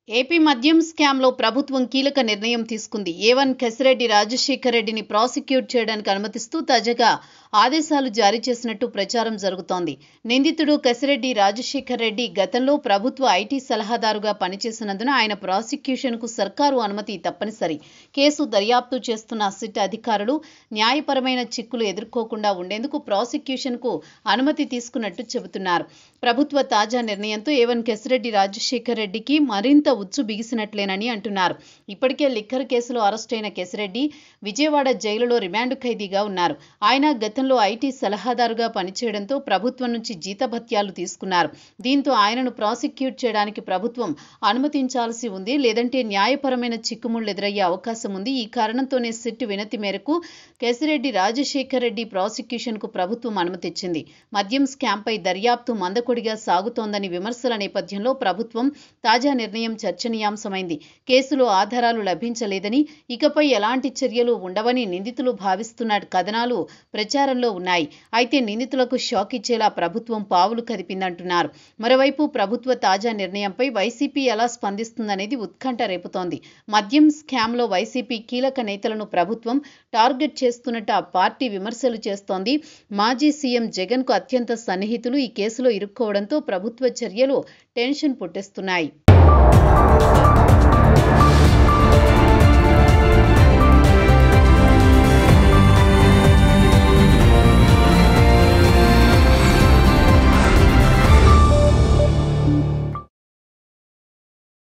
AP మద్యం స్కామ్లో ప్రభుత్వం కీలక నిర్ణయం తీసుకుంది. A1 కసిరెడ్డి రాజశేఖర్ రెడ్డిని ప్రాసిక్యూట్ చేయడానికి అనుమతిస్తూ తాజాగా ఆదేశాలు జారీ చేసినట్టు ప్రచారం జరుగుతోంది. నిందితుడు కసిరెడ్డి రాజశేఖర్ రెడ్డి గతంలో ప్రభుత్వ ఐటీ సలహాదారుగా పనిచేసినందున ఆయన ప్రాసిక్యూషన్కు సర్కారు అనుమతి తప్పనిసరి. కేసు దర్యాప్తు చేస్తున్న సిట్ అధికారులు న్యాయపరమైన చిక్కులు ఎదుర్కోకుండా ఉండేందుకు ప్రాసిక్యూషన్కు అనుమతి తీసుకున్నట్టు చెబుతున్నారు. ప్రభుత్వ తాజా నిర్ణయంతో A1 కసిరెడ్డి రాజశేఖర్ రెడ్డికి మరింత ఉచ్చు బిగిసినట్లేనని అంటున్నారు. ఇప్పటికే లిక్కర్ కేసులో అరెస్టైన కేసిరెడ్డి విజయవాడ జైలులో రిమాండ్ ఖైదీగా ఉన్నారు. ఆయన గతంలో ఐటీ సలహాదారుగా పనిచేయడంతో ప్రభుత్వం నుంచి జీతభత్యాలు తీసుకున్నారు. దీంతో ఆయనను ప్రాసిక్యూట్ చేయడానికి ప్రభుత్వం అనుమతించాల్సి ఉంది. లేదంటే న్యాయపరమైన చిక్కుముళ్లు ఎదురయ్యే అవకాశం ఉంది. ఈ కారణంతోనే సిట్ వినతి మేరకు కేసిరెడ్డి రాజశేఖర్ రెడ్డి ప్రాసిక్యూషన్కు ప్రభుత్వం అనుమతిచ్చింది. మద్యం స్కామ్పై దర్యాప్తు మందకొడిగా సాగుతోందని విమర్శల నేపథ్యంలో ప్రభుత్వం తాజా నిర్ణయం చర్చనీయాంశమైంది. కేసులో ఆధారాలు లభించలేదని, ఇకపై ఎలాంటి చర్యలు ఉండవని నిందితులు భావిస్తున్న కథనాలు ప్రచారంలో ఉన్నాయి. అయితే నిందితులకు షాక్ ఇచ్చేలా ప్రభుత్వం పావులు కదిపిందంటున్నారు. మరోవైపు ప్రభుత్వ తాజా నిర్ణయంపై వైసీపీ ఎలా స్పందిస్తుందనేది ఉత్కంఠ రేపుతోంది. మద్యం స్కామ్లో వైసీపీ కీలక నేతలను ప్రభుత్వం టార్గెట్ చేస్తున్నట్టు ఆ పార్టీ విమర్శలు చేస్తోంది. మాజీ సీఎం జగన్కు అత్యంత సన్నిహితులు ఈ కేసులో ఇరుక్కోవడంతో ప్రభుత్వ చర్యలు టెన్షన్ పుట్టిస్తున్నాయి.